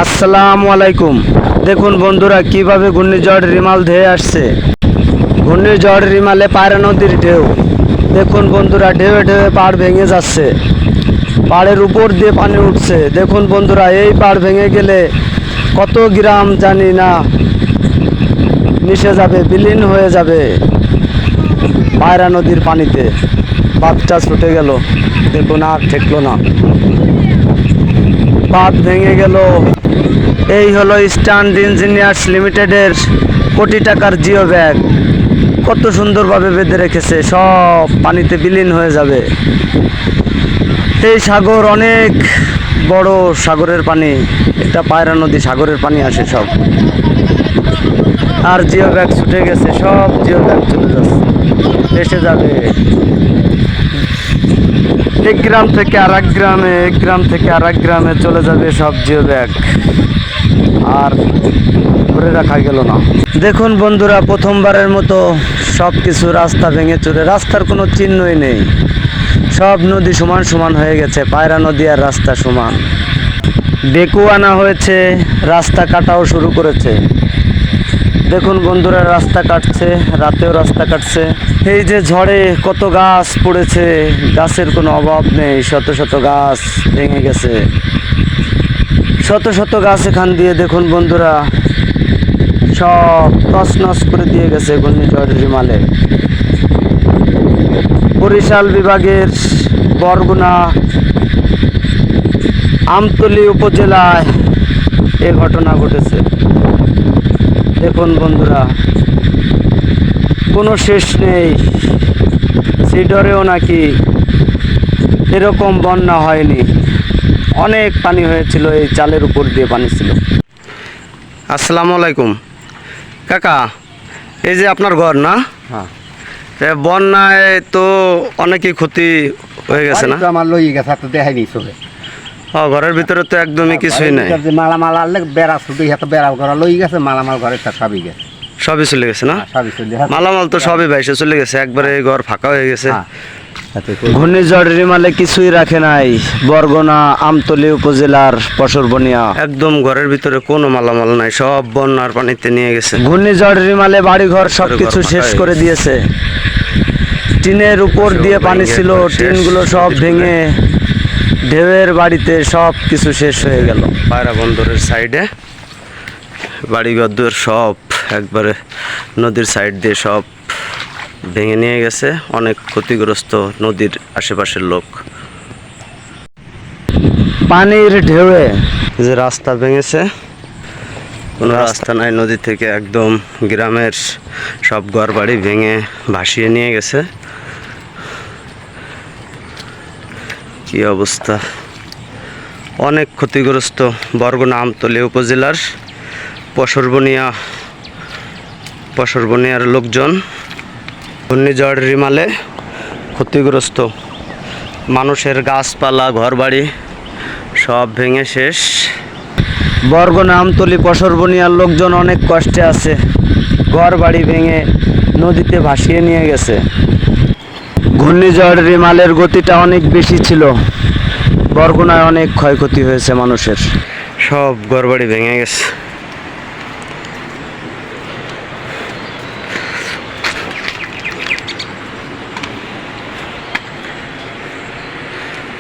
আসসালামু আলাইকুম। দেখুন বন্ধুরা কিভাবে ঘূর্ণিঝড় রিমাল ধেয়ে আসছে। ঘূর্ণিঝড় রিমালে পায়রা নদীর ঢেউ। দেখুন বন্ধুরা ঢেউয়ে ঢেউয়ে পাড় ভেঙে যাচ্ছে, পাড়ের উপর দিয়ে পানি উঠছে। দেখুন বন্ধুরা এই পাড় ভেঙে গেলে কত গ্রাম জানি না মিশে যাবে, বিলীন হয়ে যাবে পায়রা নদীর পানিতে। বাঁধটা ছুটে গেল, দেখুন আর ঠেকলো না, বাঁধ ভেঙে গেল। এই হলো ইস্টার্ন ইঞ্জিনিয়ার্স লিমিটেডের কোটি টাকার জিও ব্যাগ। কত সুন্দরভাবে বেঁধে রেখেছে, সব পানিতে বিলীন হয়ে যাবে। এই সাগর অনেক বড়, সাগরের পানি, এটা পায়রা নদী, সাগরের পানি আসে সব। আর জিও ব্যাগ ছুটে গেছে, সব জিও ব্যাগ চলে যাচ্ছে, এসে যাবে এক গ্রাম থেকে আর এক গ্রামে, এক গ্রাম থেকে আর এক গ্রামে চলে যাবে সব জিও ব্যাগ, আর ধরে রাখা গেল না। দেখুন বন্ধুরা প্রথমবারের মতো সব কিছু রাস্তা ভেঙে চুরে, রাস্তার কোনো চিহ্নই নেই, সব নদী সমান সমান হয়ে গেছে, পায়রা নদী আর রাস্তা সমান। বেকু আনা হয়েছে, রাস্তা কাটাও শুরু করেছে। দেখুন বন্ধুরা রাস্তা কাটছে, রাতেও রাস্তা কাটছে। এই যে ঝড়ে কত গাছ পড়েছে, গাছের কোনো অভাব নেই, শত শত গাছ ভেঙে গেছে, শত শত গাছ এখান দিয়ে দেখুন বন্ধুরা সব তছনছ করে দিয়ে গেছে ঘূর্ণিঝড় রিমালে। বরিশাল বিভাগের বরগুনা আমতলী উপজেলায় এ ঘটনা ঘটেছে। দেখুন বন্ধুরা কোনো শেষ নেই, সিডরেও নাকি এরকম বন্যা হয়নি, অনেক পানি হয়েছিল, এই চালের উপর দিয়ে পানি ছিল। আসসালামু আলাইকুম কাকা, এই যে আপনার ঘর না? হ্যাঁ, বন্যায় তো অনেকই ক্ষতি হয়ে গেছে না? আমার লই গেছে, তো দেখাই নি চলে। ঘরের ভিতরে তো একদমই কিছুই নাই, মালামাল আনলে বেড়া শুধু হাতে বেড়া ঘর লই গেছে, মালামাল ঘরে তার সবই গেছে, সবই চলে গেছে না? সবই চলে মালামাল তো সবই ভাইসে চলে গেছে, একবারে ঘর ফাঁকা হয়ে গেছে। গেছে। ঘূর্ণিঝড় রিমালে কিছুই রাখে নাই বরগুনা আমতলী উপজেলার পশরবনিয়া, একদম ঘরের ভিতরে কোনো মালামাল নাই, সব বন্যার পানিতে নিয়ে গেছে। ঘূর্ণিঝড় রিমালে বাড়িঘর সবকিছু শেষ করে দিয়েছে। টিনের উপর দিয়ে পানি ছিল, টিনগুলো সব ভেঙে ঢেউয়ের বাড়িতে সব কিছু শেষ হয়ে গেল। পায়রা বন্দরের সাইডে বাড়িঘর দুয়ার সব একবারে নদীর সাইড দিয়ে সব ভেঙে নিয়ে গেছে, অনেক ক্ষতিগ্রস্ত নদীর আশেপাশের লোক। পানির ঢেউয়ে যে রাস্তা ভেঙেছে, কোনো রাস্তা নাই, নদী থেকে একদম গ্রামের সব ঘর বাড়ি ভেঙে ভাসিয়ে নিয়ে গেছে। কি অবস্থা, অনেক ক্ষতিগ্রস্ত বরগুনা আমতলী উপজেলার পশরবনিয়ার লোকজন। ঘূর্ণিঝড় রিমালে ক্ষতিগ্রস্ত, মানুষের গাছপালা ঘরবাড়ি সব ভেঙে শেষ। বরগুনা আমতলী পশরবনিয়ার লোকজন অনেক কষ্টে আছে, ঘরবাড়ি ভেঙে নদীতে ভাসিয়ে নিয়ে গেছে। ঘূর্ণিঝড় রিমালের গতিটা অনেক বেশি ছিল, বরগুনায় অনেক ক্ষয়ক্ষতি হয়েছে মানুষের, সব ঘরবাড়ি ভেঙে গেছে।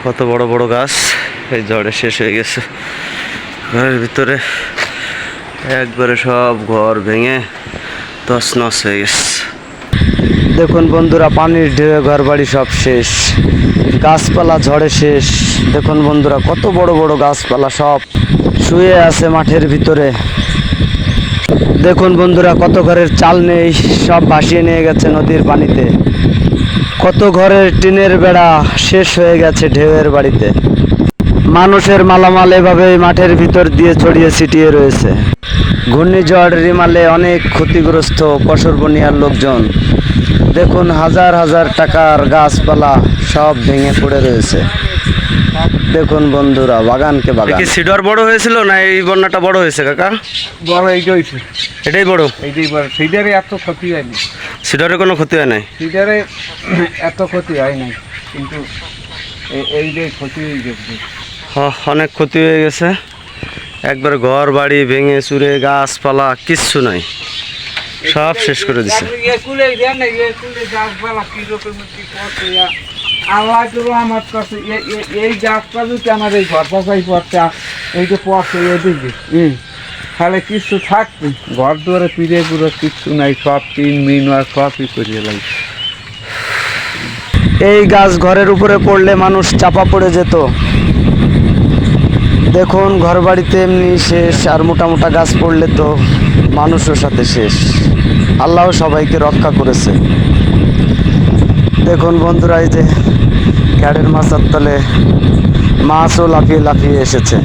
কত বড় বড় গাছ এই ঝড়ে শেষ হয়ে গেছে, ঘরের ভিতরে একবারে সব ঘর ভেঙে তছনছ হয়ে গেছে। দেখুন বন্ধুরা পানির ঢেউয়ে ঘর বাড়ি সব শেষ, গাছপালা ঝড়ে শেষ। দেখুন বন্ধুরা কত বড় বড় গাছপালা সব শুয়ে আছে মাঠের ভিতরে। দেখুন বন্ধুরা কত ঘরের চাল নেই, সব ভাসিয়ে নিয়ে গেছে নদীর পানিতে। কত ঘরের টিনের বেড়া শেষ হয়ে গেছে ঢেউয়ের বাড়িতে। মানুষের মালামাল এভাবে মাঠের ভিতর দিয়ে ছড়িয়ে ছিটিয়ে রয়েছে। ঘূর্ণিঝড় রিমালে অনেক ক্ষতিগ্রস্ত পশরবনিয়ার লোকজন। দেখুন হাজার হাজার টাকার গাছপালা সব ভেঙে পড়ে রয়েছে। দেখুন বন্ধুরা বাগানকে বাগান। সিডর বড় হয়েছিল না এই বন্যাটা বড় হয়েছে কাকা? বড় এইটা হয়েছে, এটাই বড়, এইটাই বড়। সিডারে এত ক্ষতি হয়নি, সিডরে কোনো ক্ষতি হয় নাই, সিডারে এত ক্ষতি হয় নাই, কিন্তু এইটাই ক্ষতি হয়ে গেছে, অনেক ক্ষতি হয়ে গেছে। একবারে ঘর বাড়ি ভেঙে চুরে গাছপালা কিচ্ছু নাই, সব শেষ করে দিছে। আল্লাহ করো আমার কাছে এই গাছটা যদি আমার এই ঘর পাশাই পড়ছে, এই যে পড়ছে এদিকে তাহলে কিছু থাকবে, ঘর দুয়ারে পিড়ে পুরো কিচ্ছু নাই, সব টিন মিন আর সবই করিয়ে লাগছে। এই গাছ ঘরের উপরে পড়লে মানুষ চাপা পড়ে যেত। দেখুন ঘর বাড়িতে এমনি শেষ, আর মোটা মোটা গাছ পড়লে তো মানুষের সাথে শেষ। আল্লাহ সবাইকে রক্ষা করেছে। দেখুন বন্ধুরা, এই যে ঘাড়ের মাথার তলে মাছও লাফিয়ে লাফিয়ে এসেছে।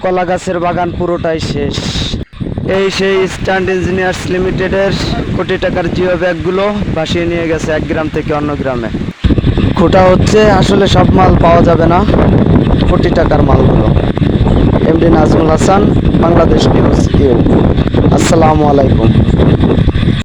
কলা গাছের বাগান পুরোটাই শেষ। এই সেই স্ট্যান্ড ইঞ্জিনিয়ার্স লিমিটেডের কোটি টাকার জিও ব্যাগগুলো ভাসিয়ে নিয়ে গেছে এক গ্রাম থেকে অন্য গ্রামে। খোটা হচ্ছে, আসলে সব মাল পাওয়া যাবে না, কোটি টাকার মালগুলো। MD Nazmul Hasan, Bangladesh news. আসসালামু আলাইকুম।